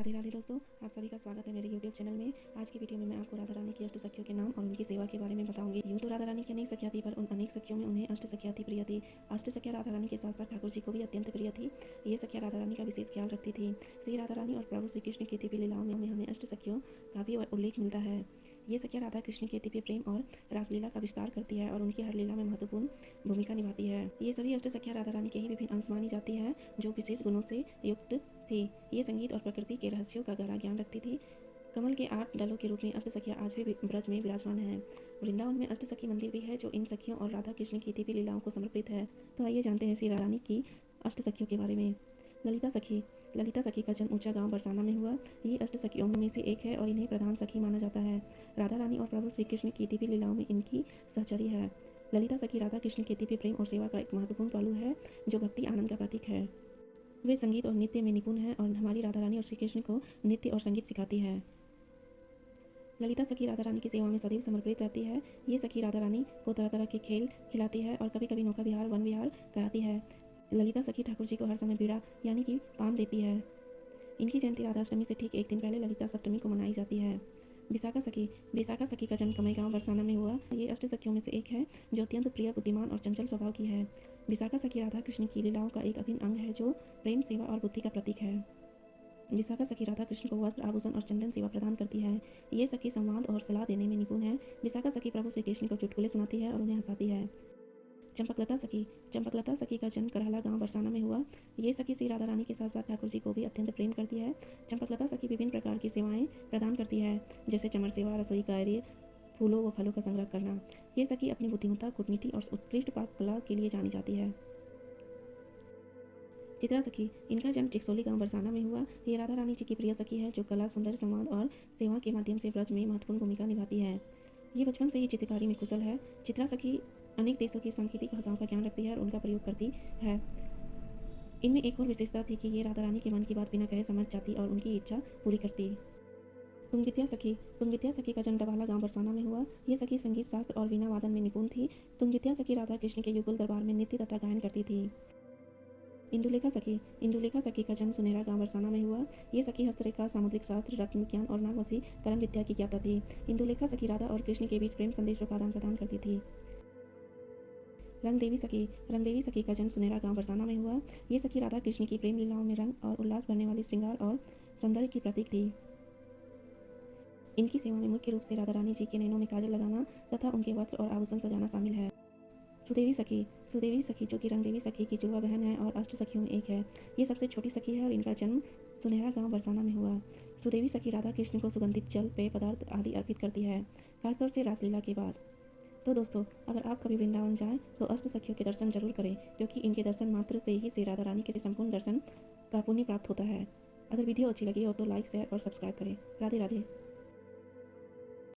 राधे राधे दोस्तों, आप सभी का स्वागत है मेरे YouTube चैनल में। आज की वीडियो में मैं आपको राधा रानी की अष्ट सखियों के नाम और उनकी सेवा के बारे में बताऊंगी। यूँ तो राधा रानी की अनेक सखियाँ थी, पर उन अनेक सखियों में उन्हें अष्ट सखियाँ थी प्रिय थी। अष्ट सखियाँ राधा रानी के साथ साथ ठाकुर जी को भी अत्यंत प्रिय थी। ये सखियाँ राधा रानी का विशेष ख्याल रखती थी। श्री राधा रानी और प्रभु श्री कृष्ण की दिव्य लीलाओं में हमें अष्ट सखियों का भी उल्लेख मिलता है। ये सखियाँ राधा कृष्ण के दिव्य प्रेम और रासलीला का विस्तार करती है और उनकी हर लीला में महत्वपूर्ण भूमिका निभाती है। ये सभी अष्ट सखियाँ राधा रानी के ही विभिन्न अंश मानी जाती है, जो विशेष गुणों से युक्त थी। ये संगीत और प्रकृति के रहस्यों का गहरा ज्ञान रखती थी। कमल के 8 दलों के रूप में अष्ट सखियाँ आज भी ब्रज में विराजमान हैं। वृंदावन में अष्ट सखी मंदिर भी है, जो इन सखियों और राधा कृष्ण की दिव्य लीलाओं को समर्पित है। तो आइए जानते हैं श्री रानी की अष्ट सखियों के बारे में। ललिता सखी का जन्म ऊंचा गांव बरसाना में हुआ। ये अष्ट सखियों में से एक है और इन्हें प्रधान सखी माना जाता है। राधा रानी और प्रभु श्री कृष्ण की दिव्य लीलाओं में इनकी सहचरी है। ललिता सखी राधा कृष्ण के दिव्य प्रेम और सेवा का एक महत्वपूर्ण पहलू है, जो भक्ति आनंद का प्रतीक है। वे संगीत और नृत्य में निपुण हैं और हमारी राधा रानी और श्री कृष्ण को नृत्य और संगीत सिखाती है। ललिता सखी राधा रानी की सेवा में सदैव समर्पित रहती है। ये सखी राधा रानी को तरह तरह के खेल खिलाती है और कभी कभी नौका विहार वन विहार कराती है। ललिता सखी ठाकुर जी को हर समय बीड़ा यानी कि पान देती है। इनकी जयंती राधाष्टमी से ठीक एक दिन पहले ललिता सप्तमी को मनाई जाती है। विशाखा सखी का जन्म कमई गांव बरसाना में हुआ। ये अष्ट सखियों में से एक है, जो अत्यंत प्रिय, बुद्धिमान और चंचल स्वभाव की है। विशाखा सखी राधा कृष्ण की लीलाओं का एक अभिन्न अंग है, जो प्रेम, सेवा और बुद्धि का प्रतीक है। विशाखा सखी राधा कृष्ण को वस्त्र, आभूषण और चंदन सेवा प्रदान करती है। ये सखी संवाद और सलाह देने में निपुण है। विशाखा सखी प्रभु श्री कृष्ण को चुटकुले सुनाती है और उन्हें हंसाती है। चंपकलता सखी का जन्म करहला गांव बरसाना में हुआ। ये सखी श्री राधा रानी के साथ साथ ठाकुर जी को भी अत्यंत प्रेम करती है। चंपकलता सखी विभिन्न प्रकार की सेवाएं प्रदान करती है, जैसे चमर सेवा, रसोई कार्य, फूलों व फलों का संग्रह करना। ये सखी अपनी बुद्धिमत्ता, कूटनीति और उत्कृष्ट पाक कला के लिए जानी जाती है। चित्रा सखी, इनका जन्म चिकसोली गांव बरसाना में हुआ। ये राधा रानी जी की प्रिय सखी है, जो कला, सौंदर्य, संवाद और सेवा के माध्यम से ब्रज में महत्वपूर्ण भूमिका निभाती है। ये बचपन से ही चित्रकारी में कुशल है। चित्रा सखी अनेक देशों की सांकेतिक भाषाओं का ज्ञान रखती है और उनका प्रयोग करती है। इनमें एक और विशेषता थी कि ये राधा रानी के मन की बात बिना कहे समझ जाती और उनकी इच्छा पूरी करती। तुंगविद्या सखी का जन्म डबाला गांव बरसाना में हुआ। ये सखी संगीत, शास्त्र और वीणा वादन में निपुण थी। तुंगविद्या सखी राधा कृष्ण के युगल दरबार में नृत्य तथा गायन करती थी। इंदुलेखा सखी का जन्म सुनेरा गांव बरसाना में हुआ। ये सखी हस्तरेखा, सामुद्रिक शास्त्र, रत्न विज्ञान और नागवशीकरण विद्या की ज्ञाता थी। इंदुलेखा सखी राधा और कृष्ण के बीच प्रेम संदेशों का आदान प्रदान करती थी। रंगदेवी सखी का जन्म सुनेरा गांव बरसाना में हुआ। ये सखी राधा कृष्ण की प्रेम लीलाओं में रंग और उल्लास भरने वाली श्रृंगार और सौंदर्य की प्रतीक थी। इनकी सेवा में मुख्य रूप से राधा रानी जी के नैनों में काजल लगाना तथा उनके वस्त्र और आभूषण सजाना शामिल है। सुदेवी सखी जो कि रंगदेवी सखी की जुड़वा बहन है और अष्ट सखियों में एक है। ये सबसे छोटी सखी है और इनका जन्म सुनहरा गांव बरसाना में हुआ। सुदेवी सखी राधा कृष्ण को सुगंधित जल, पेय पदार्थ आदि अर्पित करती है, खासतौर से रासलीला के बाद। तो दोस्तों, अगर आप कभी वृंदावन जाएं तो अष्ट सखियों के दर्शन जरूर करें, क्योंकि इनके दर्शन मात्र से ही श्री राधा रानी के संपूर्ण दर्शन का पुण्य प्राप्त होता है। अगर वीडियो अच्छी लगी हो तो लाइक, शेयर और सब्सक्राइब करें। राधे राधे।